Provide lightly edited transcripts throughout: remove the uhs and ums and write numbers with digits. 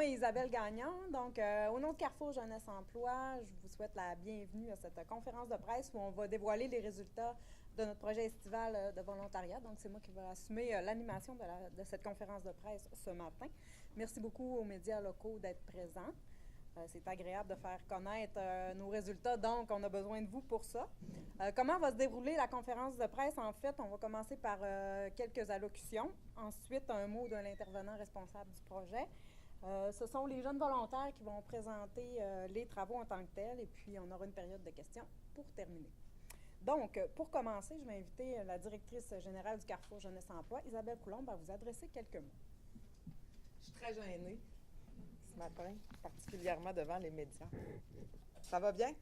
est Isabelle Gagnon. Donc, au nom de Carrefour Jeunesse Emploi, je vous souhaite la bienvenue à cette conférence de presse où on va dévoiler les résultats de notre projet estival de volontariat. Donc, c'est moi qui vais assumer l'animation de cette conférence de presse ce matin. Merci beaucoup aux médias locaux d'être présents. C'est agréable de faire connaître nos résultats, donc on a besoin de vous pour ça. Comment va se dérouler la conférence de presse? En fait, on va commencer par quelques allocutions, ensuite un mot de l'intervenant responsable du projet. Ce sont les jeunes volontaires qui vont présenter les travaux en tant que tels, et puis on aura une période de questions pour terminer. Donc, pour commencer, je vais inviter la directrice générale du Carrefour Jeunesse Emploi, Isabelle Coulombe, à vous adresser quelques mots. Je suis très gênée ce matin, particulièrement devant les médias. Ça va bien?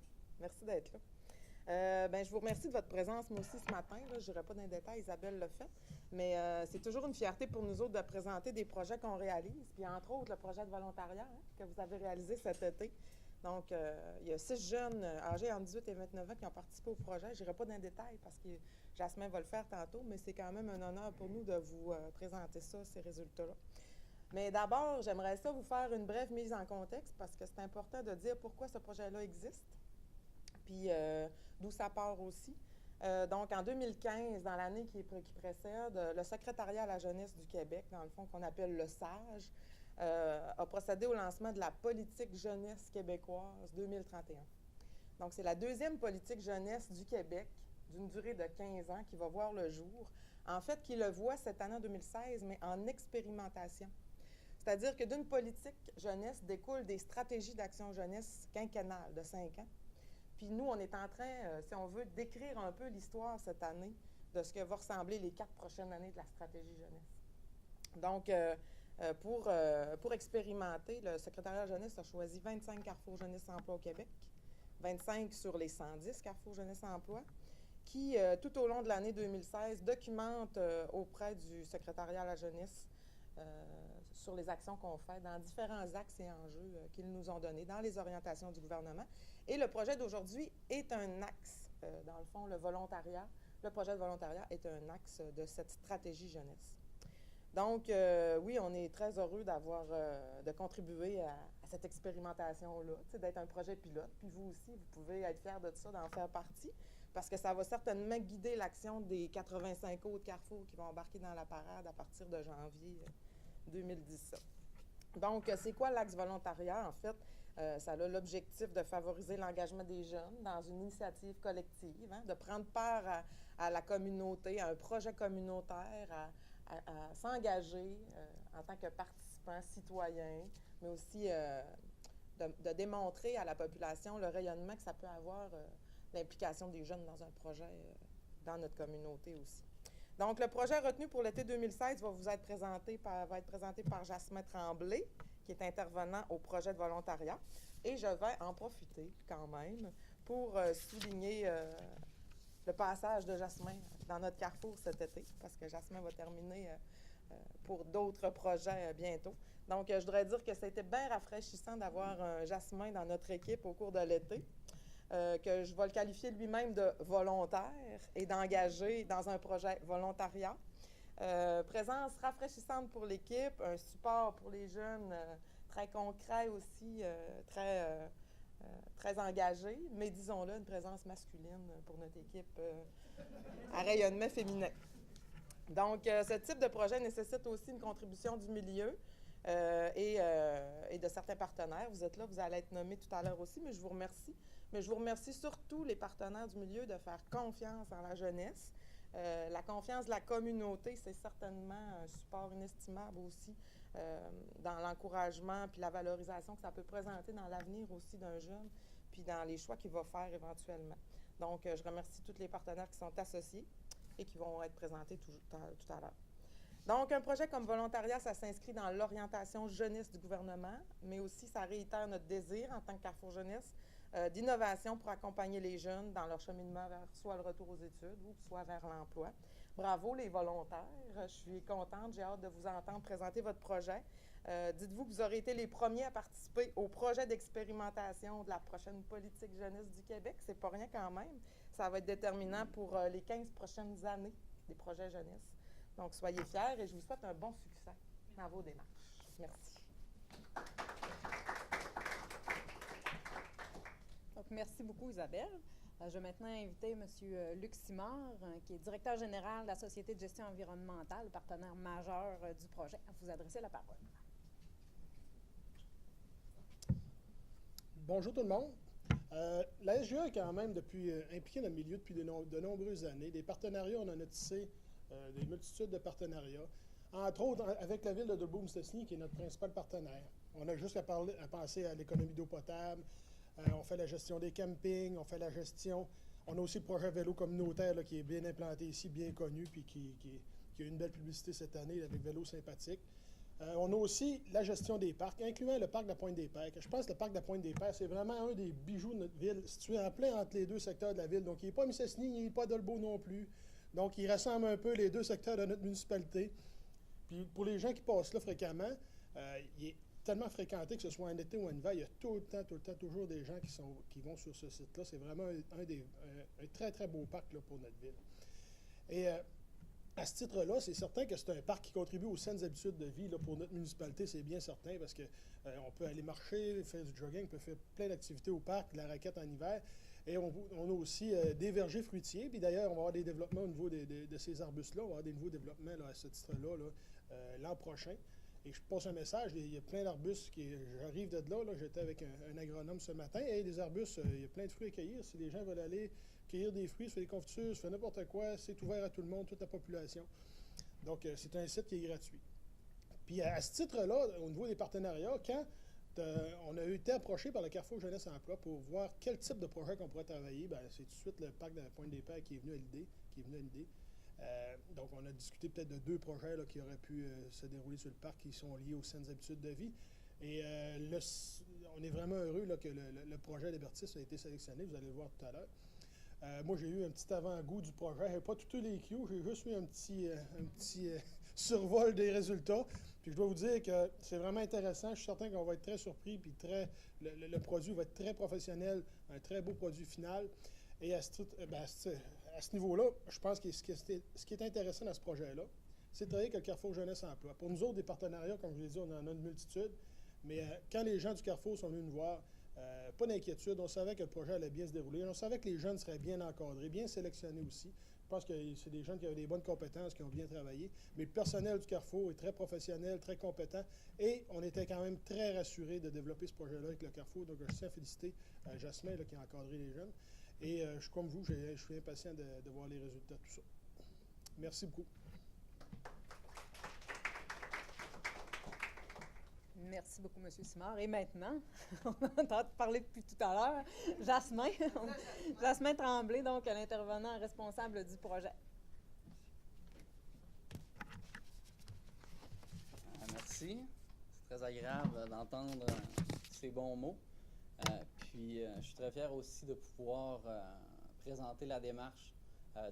Merci d'être là. Je vous remercie de votre présence, moi aussi, ce matin. Je n'irai pas dans les détails, Isabelle l'a fait. Mais c'est toujours une fierté pour nous autres de présenter des projets qu'on réalise. Puis, entre autres, le projet de volontariat que vous avez réalisé cet été. Donc, il y a 6 jeunes âgés entre 18 et 29 ans qui ont participé au projet. Je n'irai pas dans les détails parce que Jasmin va le faire tantôt, mais c'est quand même un honneur pour nous de vous présenter ça, ces résultats-là. Mais d'abord, j'aimerais ça vous faire une brève mise en contexte parce que c'est important de dire pourquoi ce projet-là existe, puis d'où ça part aussi. Donc, en 2015, dans l'année qui précède, le Secrétariat à la jeunesse du Québec, dans le fond, qu'on appelle le SAGE, a procédé au lancement de la politique jeunesse québécoise 2031. Donc, c'est la deuxième politique jeunesse du Québec d'une durée de 15 ans qui va voir le jour. En fait, qui le voit cette année en 2016, mais en expérimentation. C'est-à-dire que d'une politique jeunesse découlent des stratégies d'action jeunesse quinquennales de 5 ans. Puis nous, on est en train, si on veut, d'écrire un peu l'histoire cette année de ce que va ressembler les 4 prochaines années de la stratégie jeunesse. Donc, pour expérimenter, le secrétariat jeunesse a choisi 25 Carrefour Jeunesse Emploi au Québec, 25 sur les 110 Carrefour Jeunesse Emploi, qui, tout au long de l'année 2016, documentent auprès du secrétariat à la jeunesse sur les actions qu'on fait dans différents axes et enjeux qu'ils nous ont donnés dans les orientations du gouvernement. Et le projet d'aujourd'hui est un axe, dans le fond, le volontariat. Le projet de volontariat est un axe de cette stratégie jeunesse. Donc, oui, on est très heureux de contribuer à cette expérimentation-là, d'être un projet pilote. Puis vous aussi, vous pouvez être fiers de ça, d'en faire partie, parce que ça va certainement guider l'action des 85 autres carrefours qui vont embarquer dans la parade à partir de janvier 2017. Donc, c'est quoi l'axe volontariat? En fait, ça a l'objectif de favoriser l'engagement des jeunes dans une initiative collective, de prendre part à la communauté, à un projet communautaire, à s'engager en tant que participant citoyen, mais aussi de démontrer à la population le rayonnement que ça peut avoir, l'implication des jeunes dans un projet dans notre communauté aussi. Donc, le projet retenu pour l'été 2016 va être présenté par Jasmin Tremblay, qui est intervenant au projet de volontariat. Et je vais en profiter quand même pour souligner le passage de Jasmin dans notre carrefour cet été, parce que Jasmin va terminer pour d'autres projets bientôt. Donc, je voudrais dire que ça a été bien rafraîchissant d'avoir Jasmin dans notre équipe au cours de l'été. Que je vais le qualifier lui-même de volontaire et d'engagé dans un projet volontariat. Présence rafraîchissante pour l'équipe, un support pour les jeunes très concret aussi, très engagé, mais disons-le, une présence masculine pour notre équipe à rayonnement féminin. Donc, ce type de projet nécessite aussi une contribution du milieu et de certains partenaires. Vous êtes là, vous allez être nommés tout à l'heure aussi, mais je vous remercie. Mais je vous remercie surtout les partenaires du milieu de faire confiance en la jeunesse. La confiance de la communauté, c'est certainement un support inestimable aussi dans l'encouragement puis la valorisation que ça peut présenter dans l'avenir aussi d'un jeune, puis dans les choix qu'il va faire éventuellement. Donc, je remercie tous les partenaires qui sont associés et qui vont être présentés tout à l'heure. Donc, un projet comme volontariat, ça s'inscrit dans l'orientation jeunesse du gouvernement, mais aussi ça réitère notre désir en tant que Carrefour Jeunesse d'innovation pour accompagner les jeunes dans leur cheminement vers soit le retour aux études ou soit vers l'emploi. Bravo les volontaires, je suis contente, j'ai hâte de vous entendre présenter votre projet. Dites-vous que vous aurez été les premiers à participer au projet d'expérimentation de la prochaine politique jeunesse du Québec. C'est pas rien quand même. Ça va être déterminant pour les 15 prochaines années des projets jeunesse. Donc, soyez fiers et je vous souhaite un bon succès dans vos démarches. Merci. merci beaucoup, Isabelle. Je vais maintenant inviter M. Luc Simard, qui est directeur général de la Société de gestion environnementale, le partenaire majeur du projet, à vous adresser la parole. Bonjour tout le monde. La SGA est quand même impliquée dans le milieu depuis de nombreuses années. Des partenariats, on en a tissé des multitudes de partenariats. Entre autres, avec la ville de Dolbeau-Mistassini, qui est notre principal partenaire. On a juste à penser à l'économie d'eau potable. On fait la gestion des campings, on fait la gestion. On a aussi le projet vélo communautaire là, qui est bien implanté ici, bien connu, puis qui a eu une belle publicité cette année avec Vélo Sympathique. On a aussi la gestion des parcs, incluant le parc de la Pointe-des-Pères. Je pense que le parc de la Pointe-des-Pères, c'est vraiment un des bijoux de notre ville, situé en plein entre les deux secteurs de la ville. Donc, il n'est pas Mistassini, il n'est pas Dolbeau non plus. Donc, il rassemble un peu les deux secteurs de notre municipalité. Puis, pour les gens qui passent là fréquemment, il est tellement fréquenté que ce soit en été ou en hiver, il y a tout le temps, toujours des gens qui vont sur ce site-là. C'est vraiment un très, très beau parc là, pour notre ville. Et à ce titre-là, c'est certain que c'est un parc qui contribue aux saines habitudes de vie là, pour notre municipalité, c'est bien certain, parce qu'on peut aller marcher, faire du jogging, on peut faire plein d'activités au parc, de la raquette en hiver. Et on a aussi des vergers fruitiers. Puis d'ailleurs, on va avoir des développements au niveau de ces arbustes-là. On va avoir des nouveaux développements là, à ce titre-là l'an prochain. Et je passe un message, il y a plein d'arbustes j'arrive de là, j'étais avec un agronome ce matin, et des arbustes, il y a plein de fruits à cueillir. Si les gens veulent aller cueillir des fruits, se faire des confitures, se faire n'importe quoi, c'est ouvert à tout le monde, toute la population. Donc, c'est un site qui est gratuit. Puis, à ce titre-là, au niveau des partenariats, quand on a été approché par le Carrefour Jeunesse Emploi pour voir quel type de projet qu'on pourrait travailler, bien, c'est tout de suite le parc de la Pointe-des-Pères qui est venu à l'idée. Donc, on a discuté peut-être de 2 projets là, qui auraient pu se dérouler sur le parc qui sont liés aux saines habitudes de vie. Et on est vraiment heureux là, que le projet d'Hébertis a été sélectionné. Vous allez le voir tout à l'heure. Moi, j'ai eu un petit avant-goût du projet. Je n'ai pas tous les cues, j'ai juste eu un petit survol des résultats. Puis je dois vous dire que c'est vraiment intéressant. Je suis certain qu'on va être très surpris. Puis le produit va être très professionnel, un très beau produit final. Et à ce niveau-là, je pense que ce qui est intéressant dans ce projet-là, c'est de travailler avec le Carrefour Jeunesse Emploi. Pour nous autres, des partenariats, comme je vous l'ai dit, on en a une multitude. Mais quand les gens du Carrefour sont venus nous voir, pas d'inquiétude, on savait que le projet allait bien se dérouler. On savait que les jeunes seraient bien encadrés, bien sélectionnés aussi. Je pense que c'est des jeunes qui avaient des bonnes compétences, qui ont bien travaillé. Mais le personnel du Carrefour est très professionnel, très compétent. Et on était quand même très rassurés de développer ce projet-là avec le Carrefour. Donc, je tiens à féliciter Jasmin là, qui a encadré les jeunes. Et je suis comme vous, je suis impatient de voir les résultats de tout ça. Merci beaucoup. Merci beaucoup, M. Simard. Et maintenant, on a entendu parler depuis tout à l'heure, Jasmin Tremblay, donc l'intervenant responsable du projet. Merci. C'est très agréable d'entendre ces bons mots. Puis, je suis très fier aussi de pouvoir présenter la démarche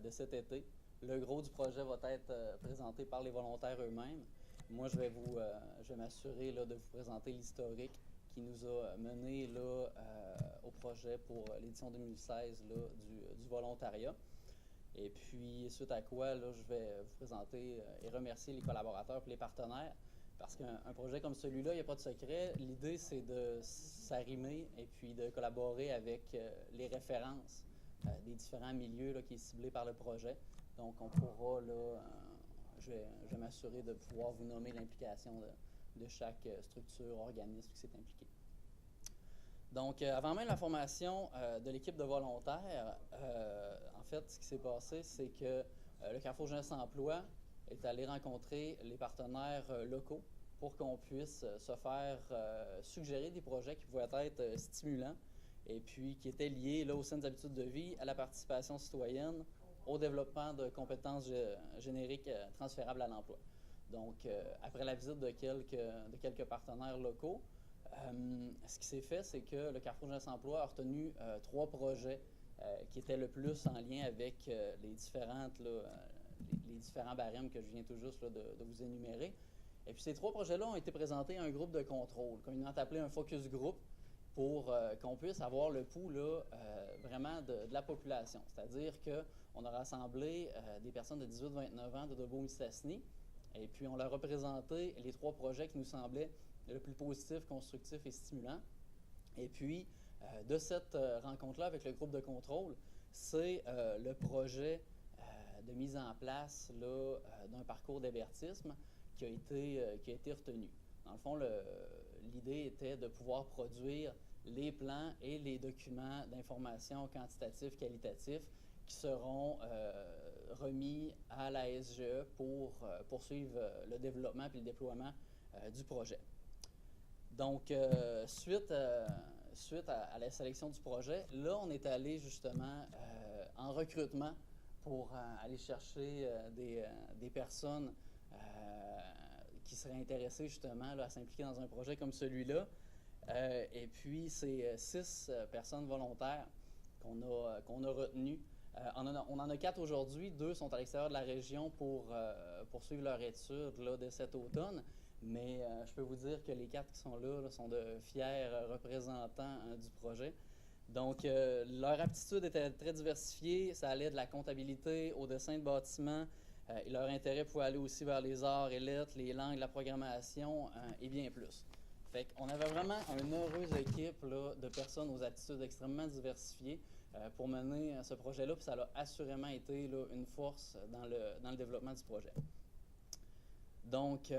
de cet été. Le gros du projet va être présenté par les volontaires eux-mêmes. Moi, je vais m'assurer de vous présenter l'historique qui nous a menés au projet pour l'édition 2016 du volontariat. Et puis, suite à quoi, je vais vous présenter et remercier les collaborateurs et les partenaires. Parce qu'un projet comme celui-là, il n'y a pas de secret. L'idée, c'est de s'arrimer et puis de collaborer avec les références des différents milieux qui est ciblé par le projet. Donc, on pourra, je vais m'assurer de pouvoir vous nommer l'implication de chaque structure, organisme qui s'est impliqué. Donc, avant même la formation de l'équipe de volontaires, en fait, ce qui s'est passé, c'est que le Carrefour Jeunesse Emploi est allé rencontrer les partenaires locaux pour qu'on puisse se faire suggérer des projets qui pouvaient être stimulants et puis qui étaient liés aux saines habitudes de vie, à la participation citoyenne, au développement de compétences génériques transférables à l'emploi. Donc, après la visite de quelques partenaires locaux, ce qui s'est fait, c'est que le Carrefour Jeunesse Emploi a retenu 3 projets qui étaient le plus en lien avec les différents barèmes que je viens tout juste de vous énumérer. Et puis ces 3 projets-là ont été présentés à un groupe de contrôle, communément appelé un focus group, pour qu'on puisse avoir le pouls vraiment de la population. C'est-à-dire qu'on a rassemblé des personnes de 18-29 ans de Dolbeau-Mistassini, et puis on leur a présenté les 3 projets qui nous semblaient le plus positifs, constructifs et stimulants. Et puis, de cette rencontre-là avec le groupe de contrôle, c'est le projet de mise en place d'un parcours d'hébertisme qui a été retenu. Dans le fond, l'idée était de pouvoir produire les plans et les documents d'information quantitatifs, qualitatifs qui seront remis à la SGE pour poursuivre le développement et le déploiement du projet. Donc, suite à la sélection du projet, là, on est allé justement en recrutement pour aller chercher des personnes qui seraient intéressées justement là, à s'impliquer dans un projet comme celui-là. Et puis, c'est 6 personnes volontaires qu'on a retenues. On en a 4 aujourd'hui. 2 sont à l'extérieur de la région pour poursuivre leur étude là, de cet automne. Mais je peux vous dire que les 4 qui sont là sont de fiers représentants du projet. Donc, leur aptitude était très diversifiée. Ça allait de la comptabilité au dessin de bâtiments. Et leur intérêt pouvait aller aussi vers les arts et lettres, les langues, la programmation et bien plus. Fait qu'on avait vraiment une heureuse équipe là, de personnes aux aptitudes extrêmement diversifiées pour mener ce projet-là. Puis ça a assurément été là, une force dans le développement du projet. Donc,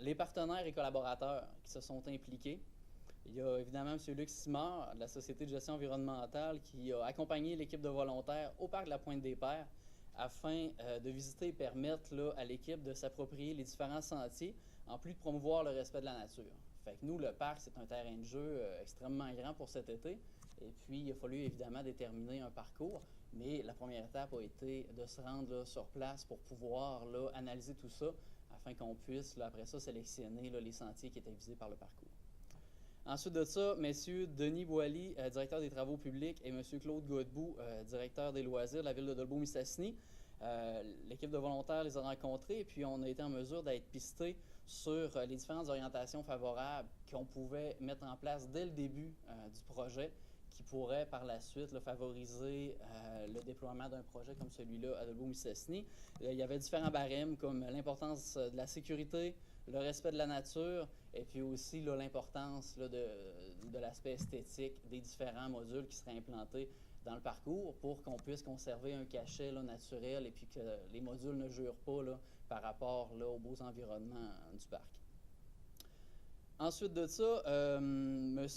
les partenaires et collaborateurs qui se sont impliqués, il y a évidemment M. Luc Simard de la Société de gestion environnementale qui a accompagné l'équipe de volontaires au parc de la Pointe-des-Pères afin de visiter et permettre là, à l'équipe de s'approprier les différents sentiers, en plus de promouvoir le respect de la nature. Fait que nous, le parc, c'est un terrain de jeu extrêmement grand pour cet été. Et puis, il a fallu évidemment déterminer un parcours. Mais la première étape a été de se rendre là, sur place pour pouvoir là, analyser tout ça afin qu'on puisse, là, après ça, sélectionner là, les sentiers qui étaient visés par le parcours. Ensuite de ça, messieurs Denis Boily, directeur des travaux publics, et monsieur Claude Godbout, directeur des loisirs de la ville de Dolbeau-Mistassini. L'équipe de volontaires les a rencontrés et puis on a été en mesure d'être pistés sur les différentes orientations favorables qu'on pouvait mettre en place dès le début du projet qui pourraient par la suite là, favoriser le déploiement d'un projet comme celui-là à Dolbeau-Mistassini. Il y avait différents barèmes comme l'importance de la sécurité, le respect de la nature et puis aussi l'importance de l'aspect esthétique des différents modules qui seraient implantés dans le parcours pour qu'on puisse conserver un cachet là, naturel et puis que les modules ne jurent pas là, par rapport là, aux beaux environnements du parc. Ensuite de ça, M.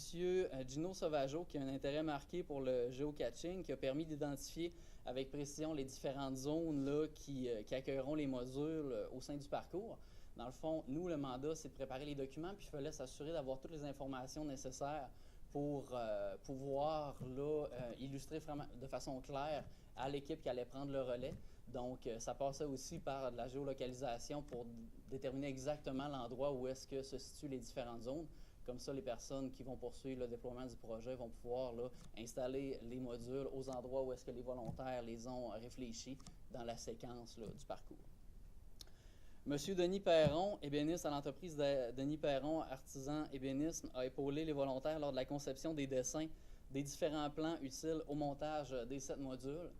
Gino Sauvageau, qui a un intérêt marqué pour le géocaching, qui a permis d'identifier avec précision les différentes zones là, qui accueilleront les modules au sein du parcours. Dans le fond, nous, le mandat, c'est de préparer les documents, puis il fallait s'assurer d'avoir toutes les informations nécessaires pour pouvoir là, illustrer vraiment de façon claire à l'équipe qui allait prendre le relais. Donc, ça passait aussi par de la géolocalisation pour déterminer exactement l'endroit où est-ce que se situent les différentes zones. Comme ça, les personnes qui vont poursuivre le déploiement du projet vont pouvoir là, installer les modules aux endroits où est-ce que les volontaires les ont réfléchis dans la séquence là, du parcours. Monsieur Denis Perron, ébéniste à l'entreprise Denis Perron, artisan ébénisme, a épaulé les volontaires lors de la conception des dessins des différents plans utiles au montage des 7 modules.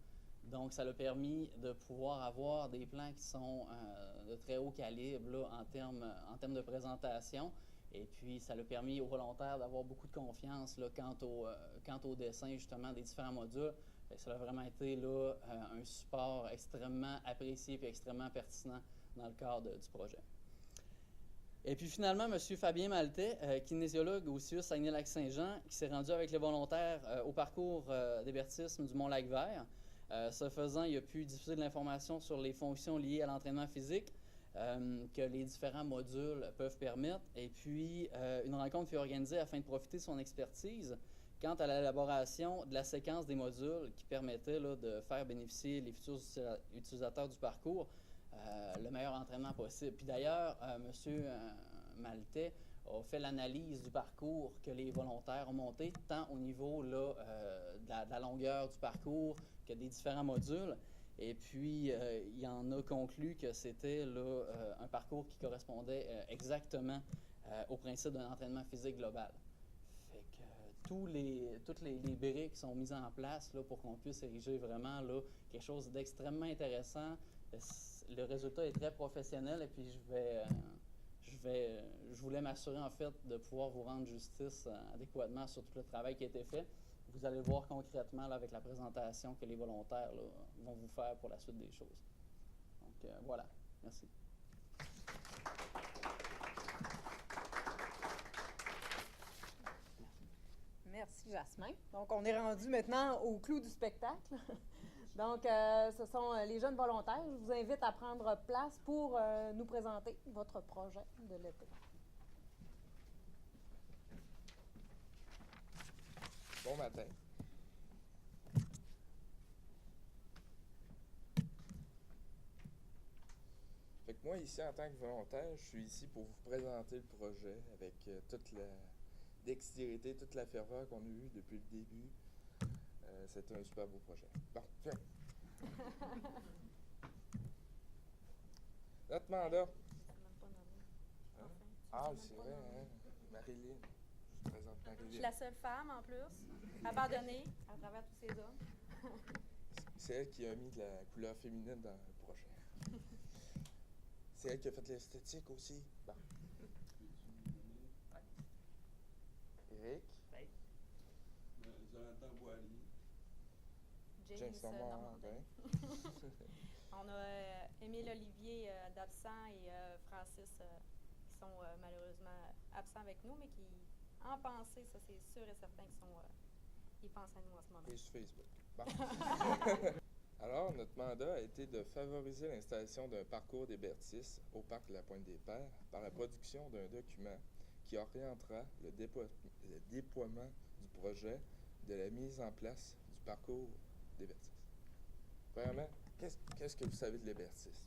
Donc, ça l'a permis de pouvoir avoir des plans qui sont de très haut calibre là, en termes de présentation. Et puis, ça l'a permis aux volontaires d'avoir beaucoup de confiance là, quant au dessin justement des différents modules. Et ça a vraiment été là, un support extrêmement apprécié et extrêmement pertinent dans le cadre du projet. Et puis finalement, M. Fabien Maltais, kinésiologue au CIUS Saguenay-Lac-Saint-Jean, qui s'est rendu avec les volontaires au parcours d'hébertisme du Mont-Lac-Vert. Ce faisant, il a pu diffuser de l'information sur les fonctions liées à l'entraînement physique que les différents modules peuvent permettre. Et puis, une rencontre fut organisée afin de profiter de son expertise quant à l'élaboration de la séquence des modules qui permettait là, de faire bénéficier les futurs utilisateurs du parcours le meilleur entraînement possible. Puis d'ailleurs, M. Maltais a fait l'analyse du parcours que les volontaires ont monté, tant au niveau là, de la longueur du parcours que des différents modules. Et puis, il en a conclu que c'était là, un parcours qui correspondait exactement au principe d'un entraînement physique global. Fait que toutes les briques sont mises en place là, pour qu'on puisse ériger vraiment là, quelque chose d'extrêmement intéressant. Le résultat est très professionnel et puis je je voulais m'assurer en fait de pouvoir vous rendre justice adéquatement sur tout le travail qui a été fait. Vous allez voir concrètement là, avec la présentation que les volontaires là, vont vous faire pour la suite des choses. Donc voilà, merci. Merci, Jasmin. Donc, on est rendu maintenant au clou du spectacle. Donc, ce sont les jeunes volontaires. Je vous invite à prendre place pour nous présenter votre projet de l'été. Bon matin. Fait que moi, ici, en tant que volontaire, je suis ici pour vous présenter le projet avec toute la dextérité, toute la ferveur qu'on a eue depuis le début. C'est un super beau projet. Bon, tiens. Notre mandat. Hein? Ah, c'est vrai, hein? Marilyn. Je vous présente Je Marilyn. suis la seule femme, en plus, abandonnée à travers tous ces hommes. C'est elle qui a mis de la couleur féminine dans le projet. C'est elle qui a fait l'esthétique aussi. Bon. Eric. Jonathan Boilly. James Normandin. On a Émile Olivier d'absent et Francis qui sont malheureusement absents avec nous, mais qui, en pensée, ça c'est sûr et certain qu'ils pensent à nous en ce moment. Et sur Facebook. Bon. Alors, notre mandat a été de favoriser l'installation d'un parcours d'hébertis au parc de la Pointe-des-Pères par la production d'un document qui orientera le déploiement du projet de la mise en place du parcours d'hébertis. Premièrement, qu'est-ce que vous savez de l'hébertis?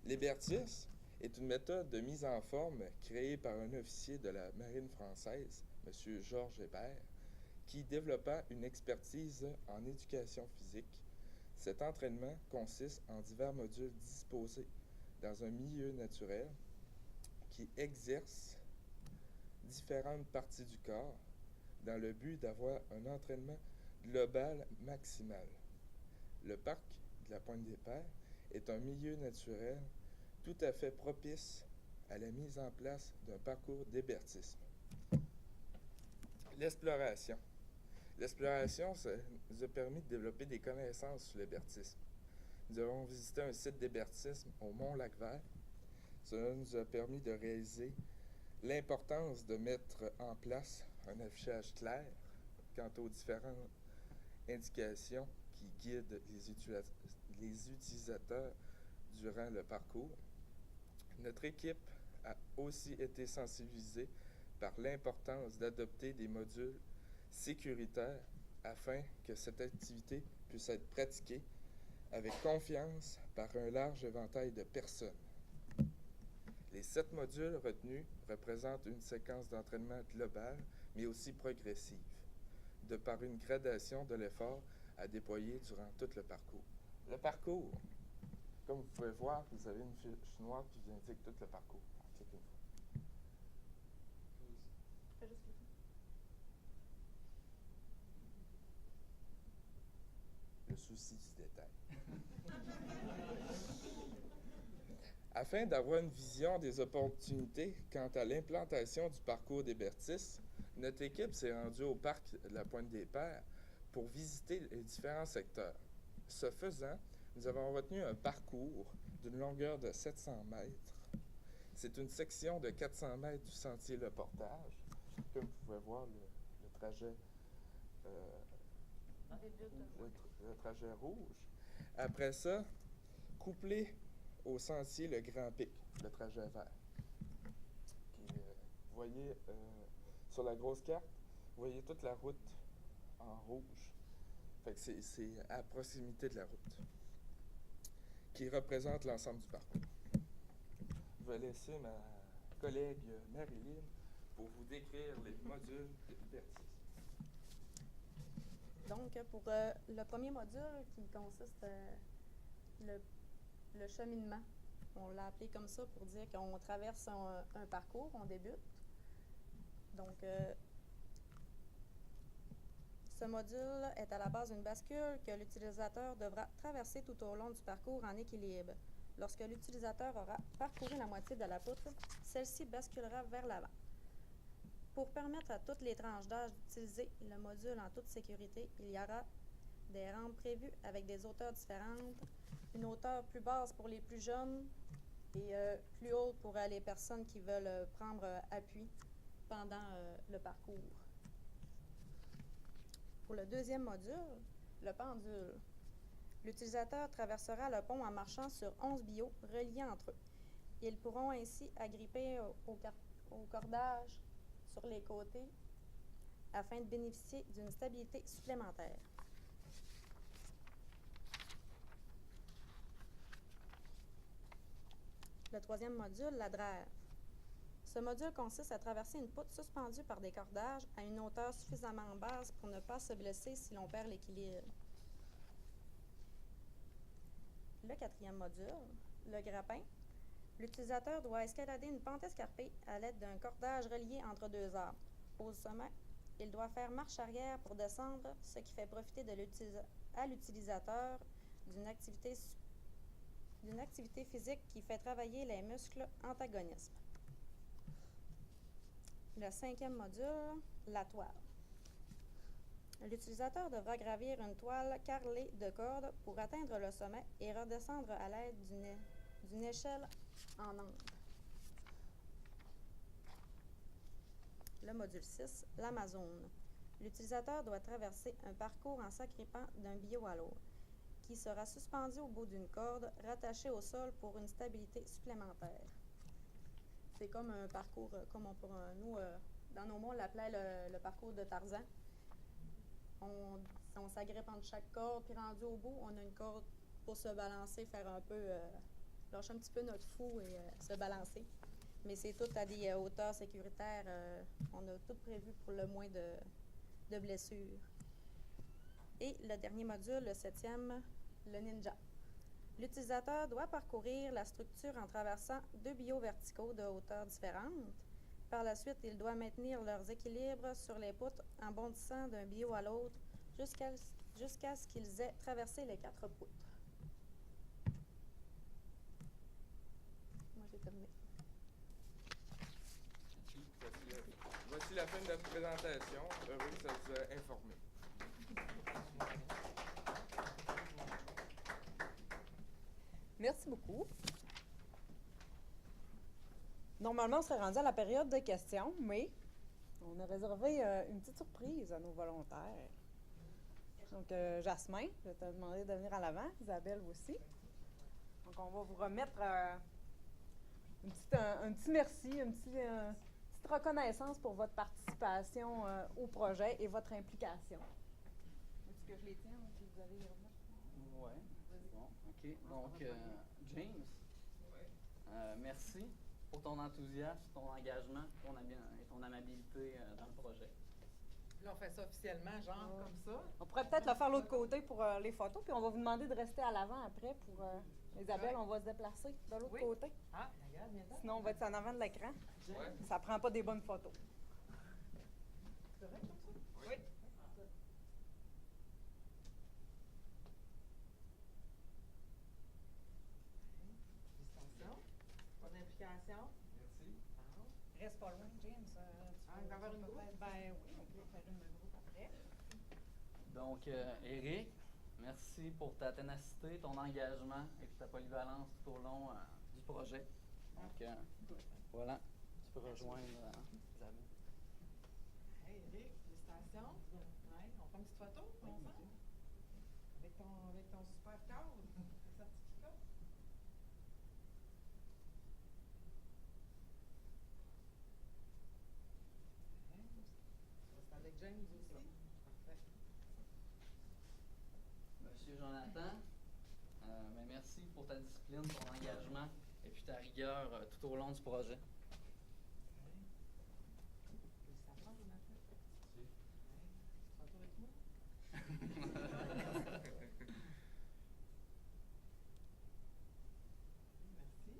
L'hébertis est une méthode de mise en forme créée par un officier de la marine française, M. Georges Hébert, qui développa une expertise en éducation physique. Cet entraînement consiste en divers modules disposés dans un milieu naturel qui exercent différentes parties du corps dans le but d'avoir un entraînement global maximal. Le parc de la Pointe-des-Pères est un milieu naturel tout à fait propice à la mise en place d'un parcours d'hébertisme. L'exploration. L'exploration, ça nous a permis de développer des connaissances sur l'hébertisme. Nous avons visité un site d'hébertisme au Mont-Lac-Vert. Cela nous a permis de réaliser l'importance de mettre en place un affichage clair quant aux différentes indications qui guident les utilisateurs durant le parcours. Notre équipe a aussi été sensibilisée par l'importance d'adopter des modules sécuritaires afin que cette activité puisse être pratiquée avec confiance par un large éventail de personnes. Les 7 modules retenus représentent une séquence d'entraînement globale, mais aussi progressive, de par une gradation de l'effort à déployer durant tout le parcours. Le parcours, comme vous pouvez voir, vous avez une fiche noire qui vous indique tout le parcours. Cliquez une fois. Le souci du détail. Afin d'avoir une vision des opportunités quant à l'implantation du parcours d'hébertis, notre équipe s'est rendue au parc de la Pointe-des-Pères pour visiter les différents secteurs. Ce faisant, nous avons retenu un parcours d'une longueur de 700 mètres. C'est une section de 400 mètres du sentier Le Portage. Comme vous pouvez voir, le trajet le trajet rouge. Après ça, couplé au sentier Le Grand Pic, le trajet vert. Vous voyez sur la grosse carte, vous voyez toute la route en rouge. Fait que c'est à proximité de la route qui représente l'ensemble du parcours. Je vais laisser ma collègue Marilyn pour vous décrire les modules de l'hébertisme. Donc, pour le premier module qui consiste le cheminement, on l'a appelé comme ça pour dire qu'on traverse un parcours, on débute. Donc, ce module est à la base d'une bascule que l'utilisateur devra traverser tout au long du parcours en équilibre. Lorsque l'utilisateur aura parcouru la moitié de la poutre, celle-ci basculera vers l'avant. Pour permettre à toutes les tranches d'âge d'utiliser le module en toute sécurité, il y aura des rampes prévues avec des hauteurs différentes, une hauteur plus basse pour les plus jeunes et plus haute pour les personnes qui veulent prendre appui pendant le parcours. Pour le deuxième module, le pendule, l'utilisateur traversera le pont en marchant sur 11 billots reliés entre eux. Ils pourront ainsi agripper au cordage sur les côtés afin de bénéficier d'une stabilité supplémentaire. Le troisième module, la drève. Ce module consiste à traverser une poutre suspendue par des cordages à une hauteur suffisamment basse pour ne pas se blesser si l'on perd l'équilibre. Le quatrième module, le grappin. L'utilisateur doit escalader une pente escarpée à l'aide d'un cordage relié entre deux arbres. Au sommet, il doit faire marche arrière pour descendre, ce qui fait profiter à l'utilisateur d'une activité physique qui fait travailler les muscles antagonistes. Le cinquième module, la toile. L'utilisateur devra gravir une toile carrelée de cordes pour atteindre le sommet et redescendre à l'aide d'une échelle en angle. Le module 6, l'Amazone. L'utilisateur doit traverser un parcours en s'agrippant d'un billot à l'autre, qui sera suspendu au bout d'une corde rattachée au sol pour une stabilité supplémentaire. C'est comme un parcours, comme nous, dans nos mots, on l'appelait le parcours de Tarzan. On s'agrippe entre chaque corde, puis rendu au bout, on a une corde pour se balancer, faire un peu, lâcher un petit peu notre fou et se balancer. Mais c'est tout à des hauteurs sécuritaires. On a tout prévu pour le moins de blessures. Et le dernier module, le septième, le ninja. L'utilisateur doit parcourir la structure en traversant deux billots verticaux de hauteurs différentes. Par la suite, il doit maintenir leurs équilibres sur les poutres en bondissant d'un billot à l'autre jusqu'à ce qu'ils aient traversé les 4 poutres. Moi, j'ai terminé. Voici la fin de notre présentation. Heureux que ça vous a informé. Merci beaucoup. Normalement, on serait rendu à la période de questions, mais on a réservé une petite surprise à nos volontaires. Donc, Jasmin, je vais te demander de venir à l'avant. Isabelle aussi. Donc, on va vous remettre un petit merci, une petite reconnaissance pour votre participation au projet et votre implication. Est-ce que je les tiens ou si vous avez les remettre? Oui. Bon, OK. Donc, James, merci pour ton enthousiasme, ton engagement et ton amabilité dans le projet. Là, on fait ça officiellement, genre comme ça. On pourrait peut-être le faire de l'autre côté pour les photos, puis on va vous demander de rester à l'avant après pour Isabelle, on va se déplacer de l'autre côté. Ah, regarde, viens donc. Sinon, on va être en avant de l'écran. Ouais. Ça prend pas des bonnes photos. C'est correct comme ça? Oui. Félicitations. Bonne implication. Merci. Reste pas loin, James. On va avoir une groupe? Ben oui, on peut faire une groupe après. Donc, Éric, merci pour ta ténacité, ton engagement et ta polyvalence tout au long du projet. Donc, voilà, tu peux rejoindre Isabelle. Hey, Eric, félicitations. Ouais, on fait une petite photo ensemble? Avec ton super cadre, le certificat. C'est avec James aussi. Parfait. Monsieur Jonathan, merci pour ta discipline, ton engagement et puis ta rigueur tout au long du projet. Félicitations, Jonathan. Merci. Tu vas avec moi? Merci.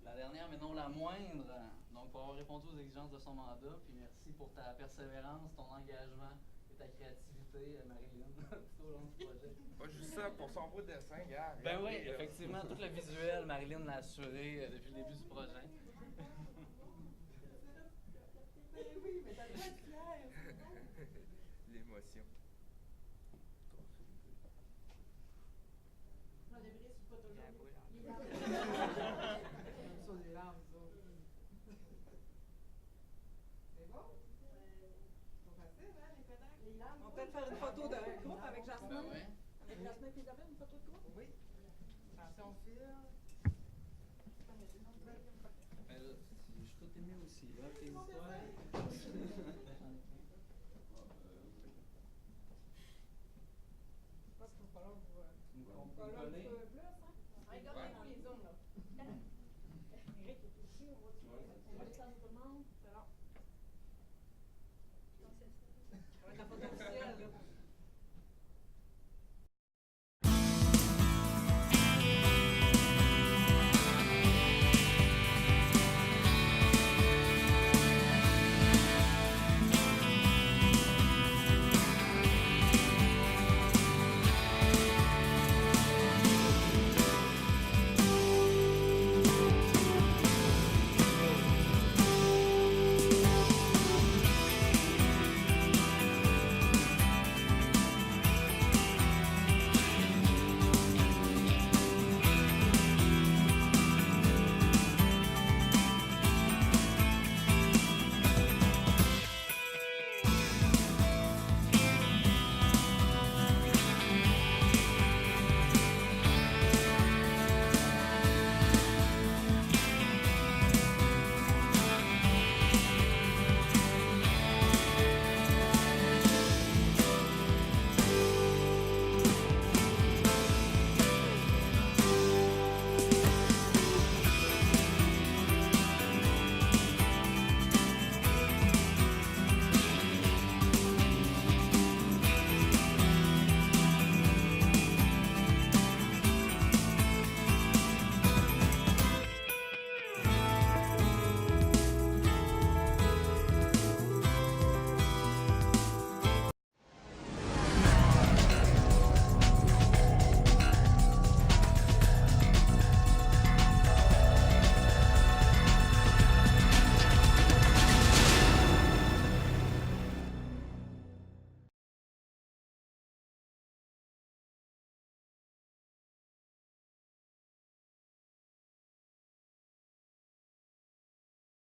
La dernière, mais non la moindre, donc pour avoir répondu aux exigences de son mandat, puis merci pour ta persévérance, ton engagement et ta créativité, Marilyn, tout au long du projet. Pas juste ça, pour son beau dessin, gars. Ben oui, regardez, là. effectivement, tout le visuel, Marilyn l'a assuré depuis le début du projet. Oui, mais t'as l'air fière. L'émotion. Non, les vrais, c'est pas toujours. La boule. Ça, les larmes, ça. C'est bon? C'est facile, hein, les pédales? Les larmes. On peut peut-être faire une photo de groupe avec Jasmine. Ben ouais. Avec Jasmine et Isabelle, une photo de groupe? Oui. Attention, fil. Ben là, je suis tout aimé aussi, là, tes histoires.